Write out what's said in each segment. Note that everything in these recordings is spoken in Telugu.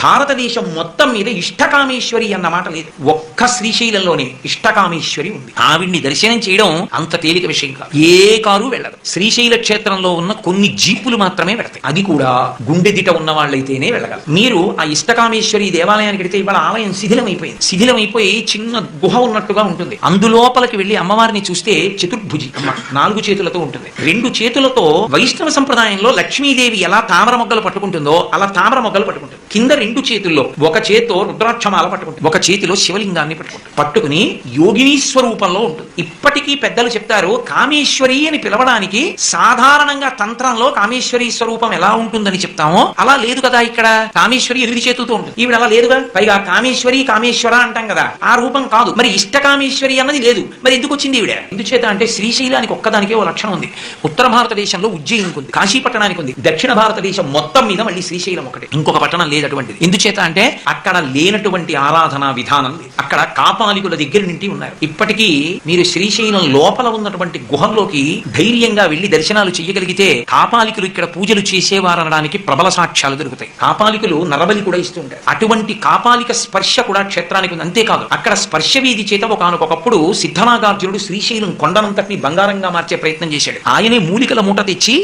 భారతదేశం మొత్తం మీద ఇష్టకామేశ్వరి అన్న మాట లేదు. ఒక్క శ్రీశైలంలోనే ఇష్టకామేశ్వరి ఉంది. ఆవిడ్ని దర్శనం చేయడం అంత తేలిక విషయం కాదు. ఏ కారు వెళ్ళదు. శ్రీశైల క్షేత్రంలో ఉన్న కొన్ని జీపులు మాత్రమే వెళతాయి. అది కూడా గుండెదిట ఉన్న వాళ్ళైతేనే వెళ్ళగలరు. మీరు ఆ ఇష్టకామేశ్వరి దేవాలయానికి వెళితే ఇవాళ ఆలయం శిథిలమైపోయింది. శిథిలమైపోయి చిన్న గుహ ఉన్నట్టుగా ఉంటుంది. అందులోపలికి వెళ్లి అమ్మవారిని చూస్తే చతుర్భుజి అమ్మ 4 చేతులతో ఉంటుంది. 2 చేతులతో వైష్ణవ సంప్రదాయంలో లక్ష్మీదేవి ఎలా తామర మొగ్గలు పట్టుకుంటుందో అలా తామర మొగ్గలు పట్టుకుంటుంది. కింద 2 చేతుల్లో ఒక చేతితో రుద్రాక్షమాల పట్టుకుంటుంది, ఒక చేతిలో శివలింగాన్ని పట్టుకుని యోగిని స్వరూపంలో ఉంటుంది. ఇప్పటికీ పెద్దలు చెప్తారు కామేశ్వరి అని పిలవడానికి సాధారణంగా తంత్రంలో కామేశ్వరి స్వరూపం ఎలా ఉంటుందని చెప్తామో అలా లేదు కదా. ఇక్కడ కామేశ్వరి 8 చేతులతో ఉంటుంది. ఈవిడ అలా లేదుగా. పైగా కామేశ్వరి కామేశ్వర అంటాం కదా, ఆ రూపం కాదు. మరి ఇష్టకామేశ్వరి అన్నది లేదు. మరి ఎందుకు వచ్చింది ఈవిడ? ఎందుచేత అంటే శ్రీశైలానికి ఒక్కదానికే ఓ లక్షణం ఉంది. ఉత్తర భారతదేశంలో ఉజ్జయినికి ఉంది, కాశీ పట్టణానికి ఉంది. దక్షిణ భారతదేశం మొత్తం మీద మళ్ళీ శ్రీశైలం ఒకటి, ఇంకొక పట్టణం లేదు అటువంటిది. ఎందుచేత అంటే అక్కడ లేనటువంటి ఆరాధనా విధానం లేదు. అక్కడ కాపాలికుల దగ్గర నుండి ఉన్నారు. ఇప్పటికీ మీరు శ్రీశైలం లోపల ఉన్నటువంటి గుహల్లోకి ధైర్యంగా వెళ్లి దర్శనాలు చేయగలిగితే కాపాలికులు ఇక్కడ పూజలు చేసేవారనడానికి ప్రబల సాక్ష్యాలు దొరుకుతాయి. కాపాలికులు నరబలి కూడా ఇస్తూ ఉంటారు. అటువంటి కాపాలిక స్పర్శ కూడా క్షేత్రానికి ఉంది. అంతేకాదు అక్కడ స్పర్శ వీధి చేత ఒకనొకప్పుడు సిద్ధనాగార్జునుడు శ్రీశైలం కొండనంతటిని బంగారంగా మార్చే ప్రయత్నం చేశాడు. ఆయనే మూలికల మూట తెచ్చి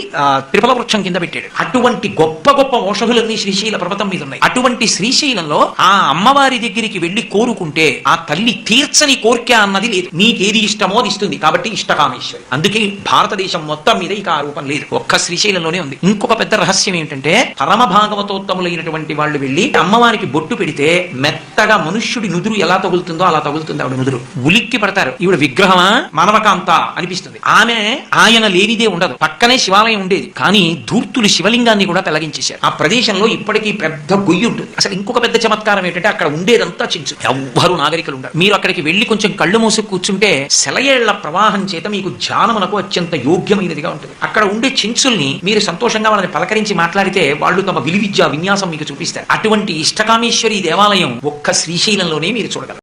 త్రిపల వృక్షం కింద పెట్టాడు. అటువంటి గొప్ప గొప్ప ఔషధులన్నీ శ్రీశైల పర్వతం మీద ఉన్నాయి. అటువంటి శ్రీశైలంలో ఆ అమ్మవారి దగ్గరికి వెళ్లి కోరుకుంటే ఆ తల్లి తీర్చని కోరిక అన్నది లేదు. నీకేది ఇష్టమో అది ఇస్తుంది. కాబట్టి ఇష్టకామేశ్వరి. అందుకే భారతదేశం మొత్తం మీద ఇక ఆ రూపం లేదు, ఒక్క శ్రీశైలంలోనే ఉంది. ఇంకొక పెద్ద రహస్యం ఏంటంటే పరమ భాగవతోత్తములైనటువంటి వాళ్ళు వెళ్లి అమ్మవారికి బొట్టు పెడితే మెత్తగా మనుష్యుడి నుదురు ఎలా తగులుతుందో అలా తగులుతుంది ఆవిడ నుదురు. ఉలిక్కి పడతారు. ఈవిడ విగ్రహమా మానవకాంత అనిపిస్తుంది. ఆమె ఆయన లేనిదే ఉండదు. పక్కనే శివాలయం ఉండేది, కానీ ధూర్తులు శివలింగాన్ని కూడా తొలగించేశారు. ఆ ప్రదేశంలో ఇప్పటికీ పెద్ద గొయ్యి ఉంటుంది. అసలు ఇంకొక పెద్ద చమత్కారం ఏంటంటే అక్కడ ఉండేదంతా చించు. ఎవ్వరూ నాగరికులు ఉండరు. మీరు అక్కడికి వెళ్లి కొంచెం కళ్ళు మూసి కూర్చుంటే సెలయేళ్ల ప్రవాహం చేత మీకు ధ్యానమునకు అత్యంత యోగ్యమైనదిగా ఉంటుంది. అక్కడ ఉండే చించుల్ని మీరు సంతోషంగా వాళ్ళని పలకరించి మాట్లాడితే వాళ్ళు తమ విలువిద్య విన్యాసం మీకు చూపిస్తారు. అటువంటి ఇష్టకామేశ్వరి దేవాలయం ఒక్క శ్రీశైలంలోనే మీరు చూడగలరు.